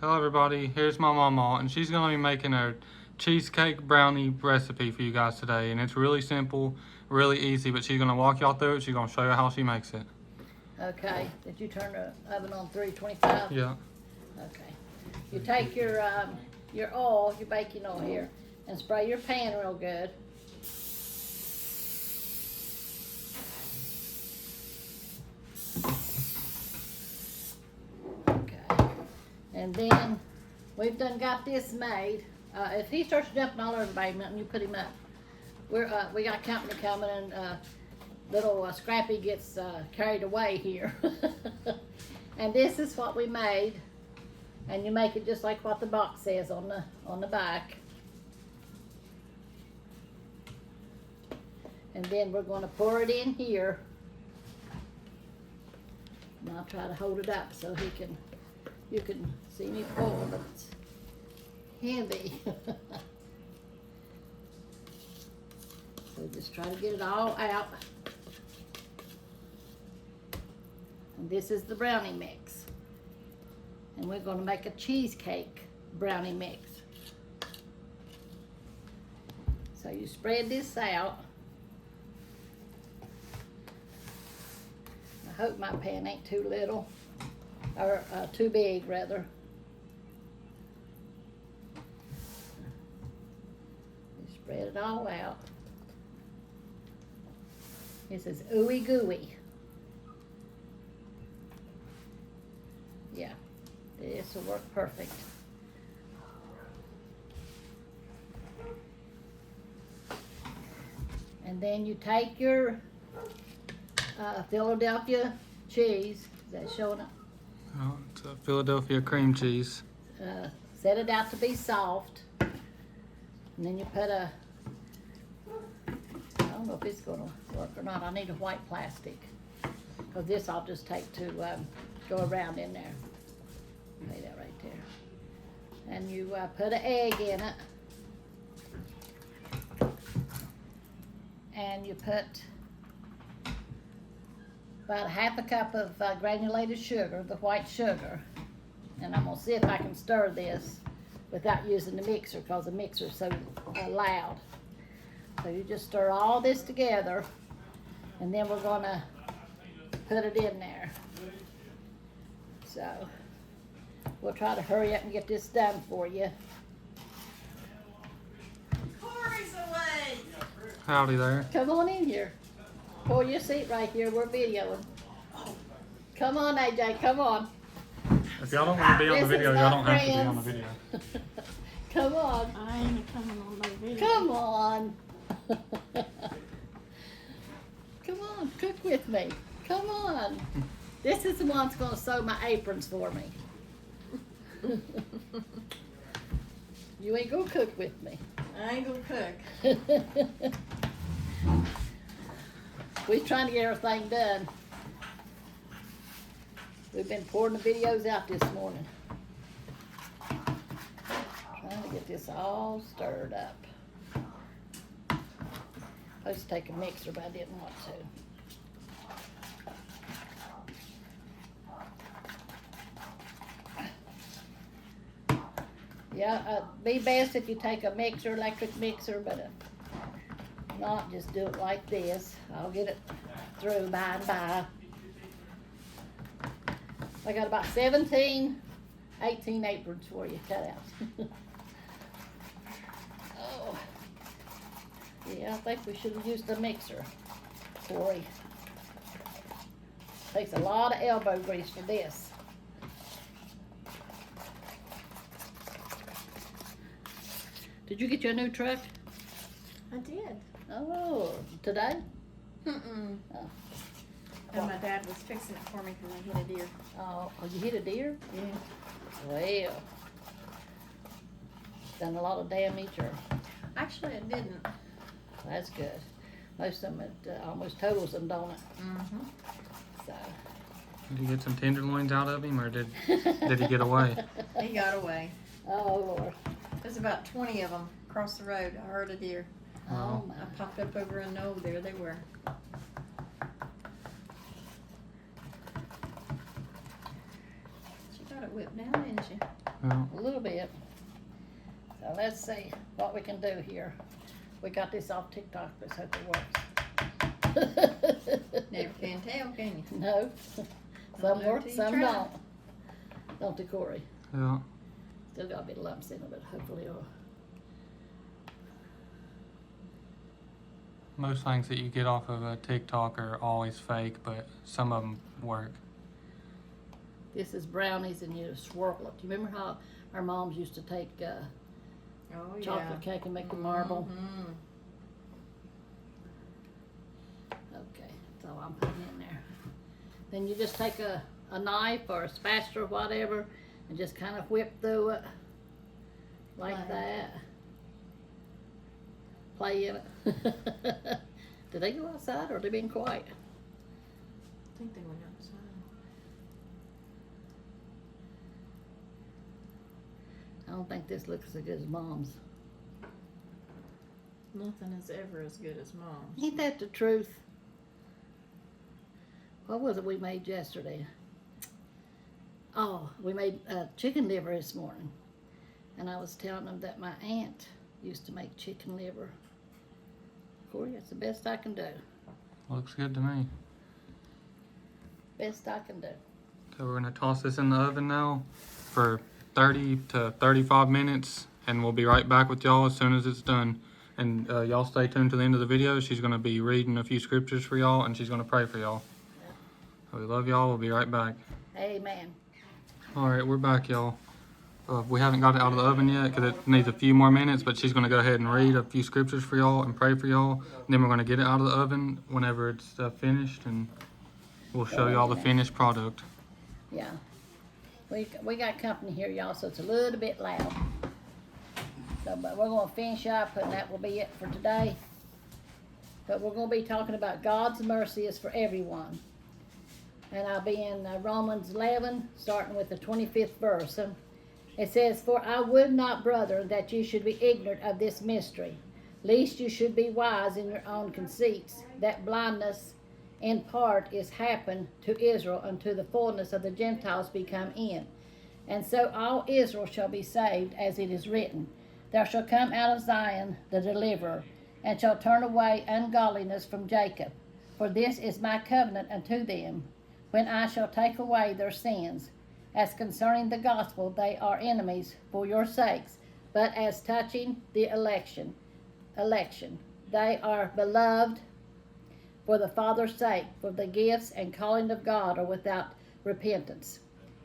Hello everybody, here's my Mamaw, and she's going to be making a cheesecake brownie recipe for you guys today. And it's really simple, really easy, but she's going to walk y'all through it. She's going to show you how she makes it. Okay, did you turn the oven on 325? Yeah. Okay. You take your oil, your baking oil here, and spray your pan real good. And then we've done got this made. If he starts jumping all over the pavement and you put him up, we got company coming and little Scrappy gets carried away here. And this is what we made, and you make it just like what the box says on the back. And then we're going to pour it in here, and I'll try to hold it up so you can see me pour, but it's heavy. So just try to get it all out. And this is the brownie mix. And we're going to make a cheesecake brownie mix. So you spread this out. I hope my pan ain't too little. Or too big, rather. You spread it all out. This is ooey gooey. Yeah, this will work perfect. And then you take your Philadelphia cheese. Is that showing up? Oh, it's a Philadelphia cream cheese. Set it out to be soft, and then you put I don't know if it's going to work or not. I need a white plastic, because this I'll just take to go around in there. Lay that right there. And you put an egg in it, and you put about a half a cup of granulated sugar, the white sugar. And I'm going to see if I can stir this without using the mixer, because the mixer's so loud. So you just stir all this together, and then we're going to put it in there. So we'll try to hurry up and get this done for you. Corey's away! Howdy there. Come on in here. Pull your seat right here. We're videoing. Come on, AJ. Come on. If y'all don't want to be on the video, y'all don't have to be on the video. Come on. I ain't coming on no video. Come on. Come on. Cook with me. Come on. This is the one that's going to sew my aprons for me. You ain't going to cook with me. I ain't gonna cook. We're trying to get everything done. We've been pouring the videos out this morning. Trying to get this all stirred up. I supposed to take a mixer, but I didn't want to. Yeah, be best if you take a mixer, electric mixer, but if not, just do it like this. I'll get it through by and by. I got about 18 aprons for you cut out. Oh, yeah, I think we should have used a mixer, Corey. Takes a lot of elbow grease for this. Did you get your new truck? I did. Oh, today? Mm-mm. Oh. And my dad was fixing it for me because I hit a deer. Oh, you hit a deer? Yeah. Well, done a lot of damage, or Actually, it didn't. that's good. Most of them it almost totals them, don't it? Mm-hmm. So. Did you get some tenderloins out of him, or did he get away? He got away. Oh Lord. There's about 20 of them across the road. I heard a deer. Oh I my. popped up over a knoll there. They were. She got it whipped down, didn't she? Yeah. A little bit. So let's see what we can do here. We got this off TikTok, let's hope it works. Never can tell, can you? No. Some know work, till you some try. don't. Don't they, Corey? Yeah. Still got a bit of lumps in it, but hopefully it'll. Most things that you get off of a TikTok are always fake, but some of them work. This is brownies and you swirl it. Do you remember how our moms used to take Oh, chocolate cake and make the marble? Mhm. Okay, that's all I'm putting in there. Then you just take a knife or a spatula or whatever and just kind of whip through it like Play. that. Play in it. Did they go outside or they being quiet? I think they went outside. I don't think this looks as good as mom's. Nothing is ever as good as mom's. Ain't that the truth? What was it we made yesterday? Oh, we made chicken liver this morning. And I was telling them that my aunt used to make chicken liver. Corey, that's the best I can do. Looks good to me. Best I can do. So we're gonna toss this in the oven now for 30 to 35 minutes, and we'll be right back with y'all as soon as it's done. And y'all stay tuned to the end of the video. She's gonna be reading a few scriptures for y'all, and she's gonna pray for y'all. So we love y'all. We'll be right back. Amen. All right, we're back, y'all. We haven't got it out of the oven yet because it needs a few more minutes, but she's gonna go ahead and read a few scriptures for y'all and pray for y'all. Then we're gonna get it out of the oven whenever it's finished, and we'll show y'all the finished product. Yeah. We got company here, y'all, so it's a little bit loud. So, but we're gonna finish up and that will be it for today. But we're gonna be talking about God's mercy is for everyone. And I'll be in Romans 11, starting with the 25th verse. It says, "For I would not, brethren, that you should be ignorant of this mystery, lest you should be wise in your own conceits, that blindness in part is happened to Israel until the fullness of the Gentiles be come in. And so all Israel shall be saved, as it is written, There shall come out of Zion the deliverer, and shall turn away ungodliness from Jacob. For this is my covenant unto them, when I shall take away their sins. As concerning the gospel, they are enemies for your sakes, but as touching the election, they are beloved for the Father's sake, for the gifts and calling of God are without repentance.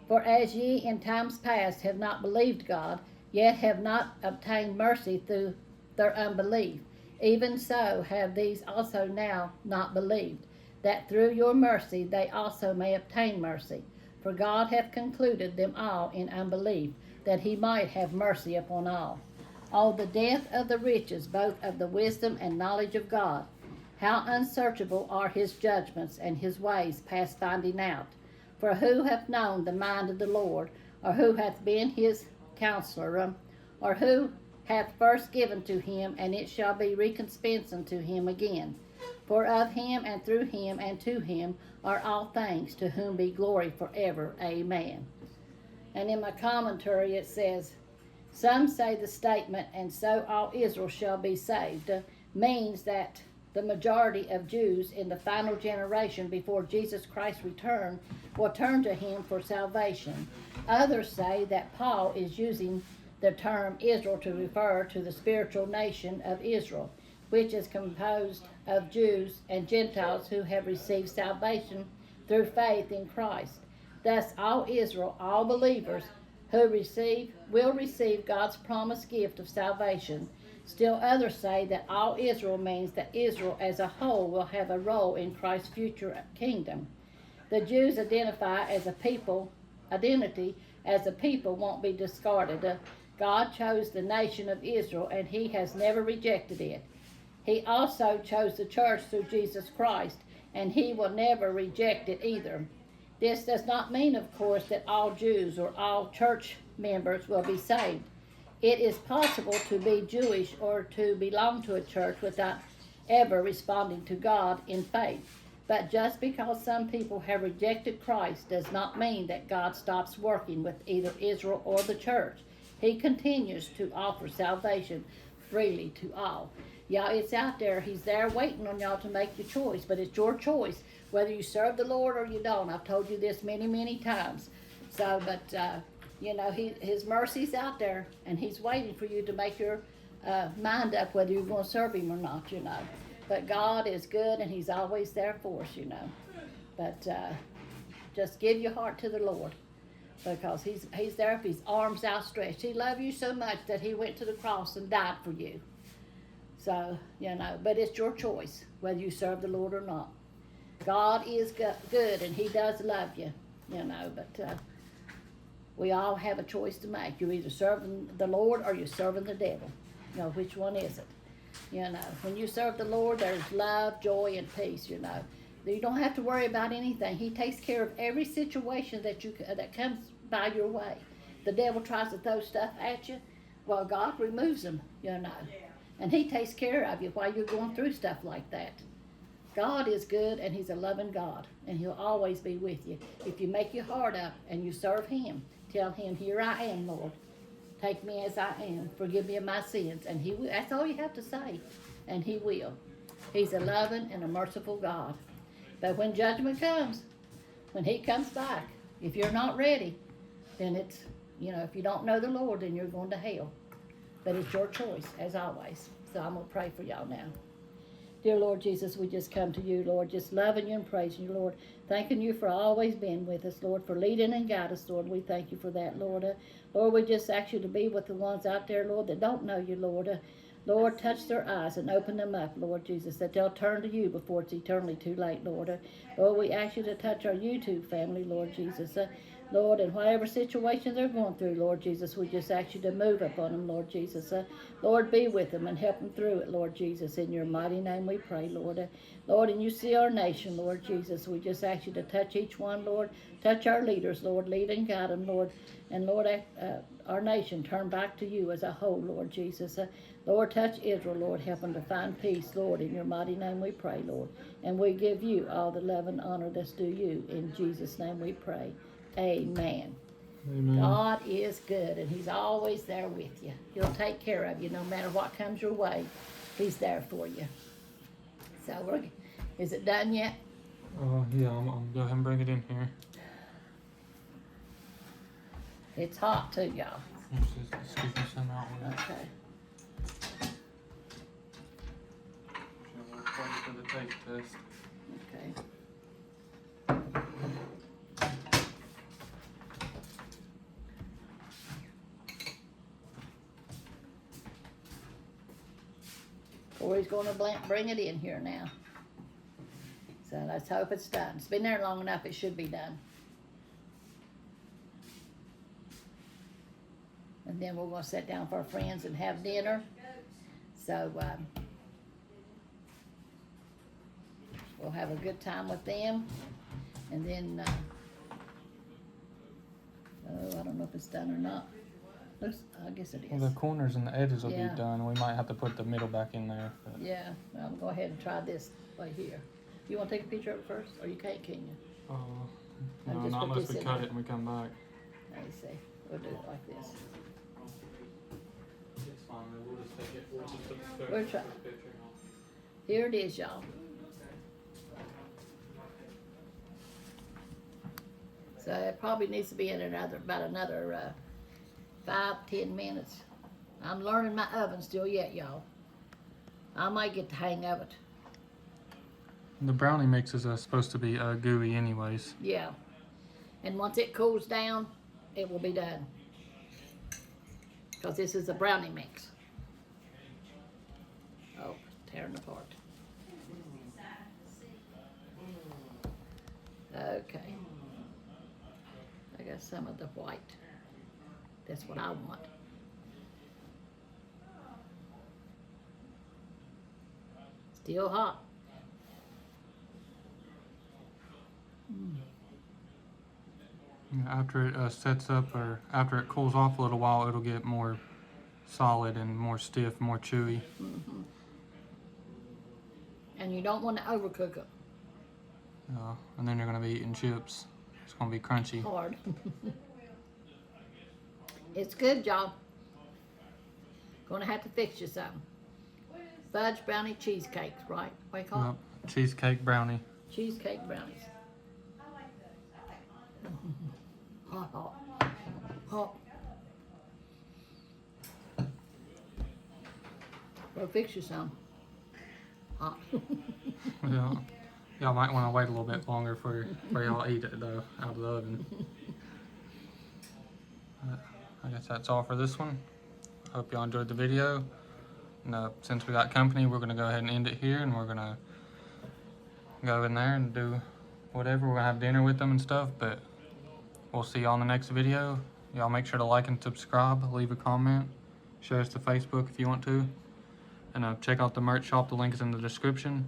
For as ye in times past have not believed God, yet have not obtained mercy through their unbelief, even so have these also now not believed, that through your mercy they also may obtain mercy. For God hath concluded them all in unbelief, that he might have mercy upon all. Oh, the depth of the riches, both of the wisdom and knowledge of God! How unsearchable are his judgments, and his ways past finding out! For who hath known the mind of the Lord, or who hath been his counselor, or who hath first given to him, and it shall be recompensed unto him again? For of him, and through him, and to him are all things, to whom be glory forever. Amen." And in my commentary it says, some say the statement, "and so all Israel shall be saved," means that the majority of Jews in the final generation before Jesus Christ's return will turn to him for salvation. Others say that Paul is using the term Israel to refer to the spiritual nation of Israel, which is composed of Jews and Gentiles who have received salvation through faith in Christ. Thus all Israel, all believers who will receive God's promised gift of salvation. Still others say that all Israel means that Israel as a whole will have a role in Christ's future kingdom. The Jews' identity as a people won't be discarded. God chose the nation of Israel, and he has never rejected it. He also chose the church through Jesus Christ, and he will never reject it either. This does not mean, of course, that all Jews or all church members will be saved. It is possible to be Jewish or to belong to a church without ever responding to God in faith. But just because some people have rejected Christ does not mean that God stops working with either Israel or the church. He continues to offer salvation freely to all. Y'all, it's out there. He's there waiting on y'all to make your choice, but it's your choice whether you serve the Lord or you don't. I've told you this many, many times. So, but, you know, His mercy's out there, and He's waiting for you to make your mind up whether you're going to serve Him or not, you know. But God is good, and He's always there for us, you know. But just give your heart to the Lord, because He's there with His arms outstretched. He loved you so much that He went to the cross and died for you. So, you know, but it's your choice whether you serve the Lord or not. God is good, and He does love you, you know, but we all have a choice to make. You're either serving the Lord or you're serving the devil. You know, which one is it? You know, when you serve the Lord, there's love, joy, and peace, you know. You don't have to worry about anything. He takes care of every situation that comes by your way. The devil tries to throw stuff at you. Well, God removes them, you know. And He takes care of you while you're going through stuff like that. God is good, and He's a loving God, and He'll always be with you. If you make your heart up and you serve Him, tell Him, "Here I am, Lord. Take me as I am. Forgive me of my sins." And He will. That's all you have to say. And He will. He's a loving and a merciful God. But when judgment comes, when He comes back, if you're not ready, then it's, you know, if you don't know the Lord, then you're going to hell. But it's your choice, as always. So I'm going to pray for y'all now. Dear Lord Jesus, we just come to you, Lord, just loving you and praising you, Lord. Thanking you for always being with us, Lord, for leading and guiding us, Lord. We thank you for that, Lord. Lord, we just ask you to be with the ones out there, Lord, that don't know you, Lord. Lord, touch their eyes and open them up, Lord Jesus, that they'll turn to you before it's eternally too late, Lord. Lord, we ask you to touch our YouTube family, Lord Jesus. Lord, in whatever situation they're going through, Lord Jesus, we just ask you to move upon them, Lord Jesus. Lord, be with them and help them through it, Lord Jesus. In your mighty name we pray, Lord. Lord, and you see our nation, Lord Jesus. We just ask you to touch each one, Lord. Touch our leaders, Lord. Lead and guide them, Lord. And Lord, our nation turn back to you as a whole, Lord Jesus. Lord, touch Israel, Lord. Help them to find peace, Lord. In your mighty name we pray, Lord. And we give you all the love and honor that's due you. In Jesus' name we pray. Amen. Amen. God is good, and He's always there with you. He'll take care of you no matter what comes your way. He's there for you. So, is it done yet? Yeah, I'm gonna go ahead and bring it in here. It's hot too, y'all. Excuse me, some out with it. Okay. We'll wait for the taste test. Okay. Corey's going to bring it in here now. So let's hope it's done. It's been there long enough, it should be done. And then we're going to sit down for our friends and have dinner. So we'll have a good time with them. And then, I don't know if it's done or not. Looks, I guess it is. Well, the corners and the edges will Yeah. be done. We might have to put the middle back in there. But Yeah, I'll go ahead and try this right here. You want to take a picture of it first, or you can't, can you? no, just not put unless this we in cut there. it and we come back. Let me see. We'll do it like this. It's fine. We'll just take it. We'll just put the We'll try. picture on. Here it is, y'all. So it probably needs to be in about another 5-10 minutes. I'm learning my oven still yet, y'all. I might get the hang of it. The brownie mix is supposed to be gooey anyways. Yeah. And once it cools down, it will be done. Because this is a brownie mix. Oh, tearing apart. Okay. I got some of the white. That's what I want. Still hot. After it sets up, or after it cools off a little while, it'll get more solid and more stiff, more chewy. And you don't want to overcook it. And then you're gonna be eating chips. It's gonna be crunchy. Hard. It's good, y'all. Gonna have to fix you some. Fudge brownie cheesecakes, right? What do you call Yep. Cheesecake brownie. it? Cheesecake brownies. Hot, hot. Hot. Go fix you some. Hot. Yeah. Y'all might want to wait a little bit longer for y'all eat it though, out of the oven. I guess that's all for this one. Hope y'all enjoyed the video. And since we got company, we're gonna go ahead and end it here, and we're gonna go in there and do whatever. We're gonna have dinner with them and stuff, but we'll see y'all in the next video. Y'all make sure to like and subscribe, leave a comment, share us to Facebook if you want to, and check out the merch shop. The link is in the description.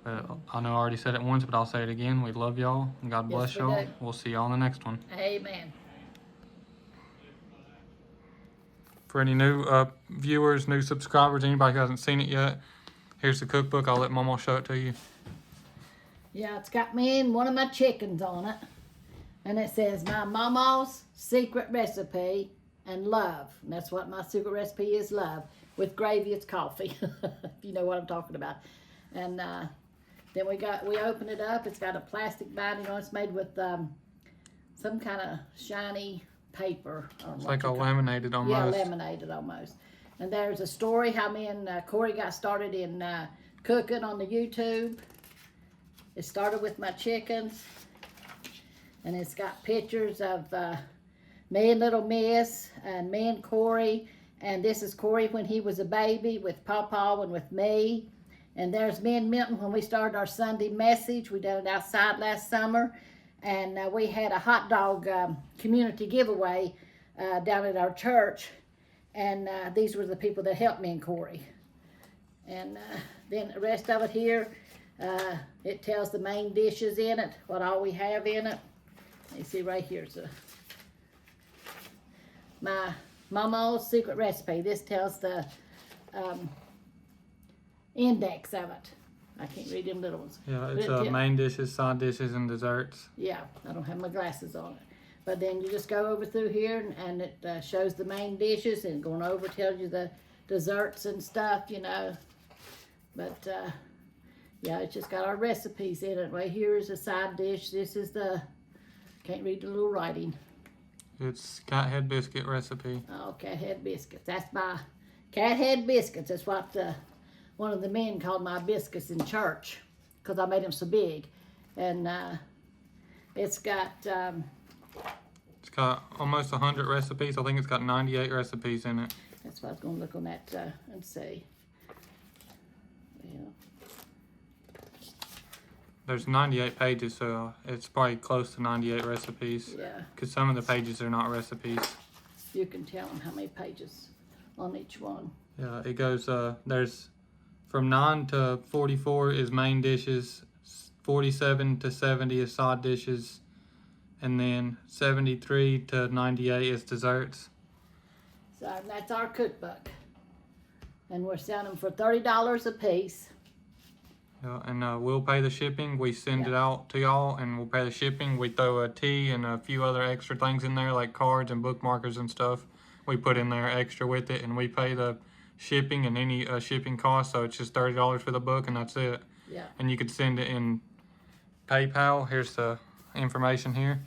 I know I already said it once, but I'll say it again. We love y'all, and God bless Yes, we y'all. do. We'll see y'all in the next one. Amen. For any new viewers, new subscribers, anybody who hasn't seen it yet, here's the cookbook. I'll let Mamaw show it to you. Yeah, it's got me and one of my chickens on it. And it says, my Mamaw's secret recipe and love. And that's what my secret recipe is, love. With gravy, it's coffee. If you know what I'm talking about. And then we open it up. It's got a plastic binding on it. It's made with some kind of shiny paper. It's like a laminated almost. Yeah, laminated almost. And there's a story how me and Corey got started in cooking on the YouTube. It started with my chickens. And it's got pictures of me and little Miss and me and Corey. And this is Corey when he was a baby with Pawpaw and with me. And there's me and Milton when we started our Sunday message. We did it outside last summer. And we had a hot dog community giveaway down at our church. And these were the people that helped me and Corey. And then the rest of it here, it tells the main dishes in it, what all we have in it. You see right here's my Mamaw's secret recipe. This tells the index of it. I can't read them little ones. Yeah, But it's it main dishes, side dishes, and desserts. Yeah, I don't have my glasses on it. But then you just go over through here and it shows the main dishes, and going over tells you the desserts and stuff, you know. But yeah, it's just got our recipes in it. Right here is a side dish. This is the, can't read the little writing. It's cat head biscuit recipe. Oh, cat head biscuits. That's my cat head biscuits. That's what one of the men called my biscuits in church, because I made them so big. And it's got It's got almost 100 recipes. I think it's got 98 recipes in it. that's what I was going to look on that and see. Yeah. There's 98 pages, so it's probably close to 98 recipes. Yeah, Because some of the pages are not recipes. you can tell them how many pages on each one. Yeah, it goes, there's from 9 to 44 is main dishes, 47 to 70 is side dishes, and then 73 to 98 is desserts. So that's our cookbook. And we're selling them for $30 a piece. Yeah, and we'll pay the shipping. We send it out to y'all, and we'll pay the shipping. We throw a tea and a few other extra things in there, like cards and bookmarkers and stuff. We put in there extra with it, and we pay the shipping and any shipping costs. So it's just $30 for the book, and that's it. Yeah. And you could send it in PayPal. Here's the information here.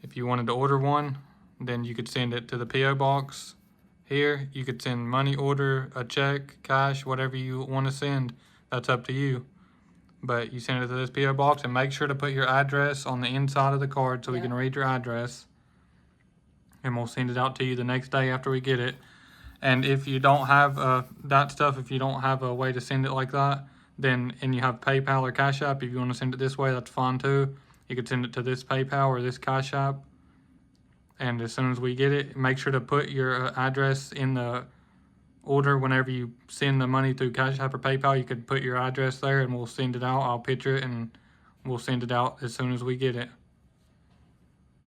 If you wanted to order one, then you could send it to the P.O. box here. You could send money order, a check, cash, whatever you want to send. That's up to you. But you send it to this P.O. box, and make sure to put your address on the inside of the card so we can read your address. And we'll send it out to you the next day after we get it. And if you don't have that stuff, if you don't have a way to send it like that, then, and you have PayPal or Cash App, if you want to send it this way, that's fine too. You could send it to this PayPal or this Cash App. And as soon as we get it, make sure to put your address in the order. Whenever you send the money through Cash App or PayPal, you could put your address there, and we'll send it out. I'll picture it, and we'll send it out as soon as we get it.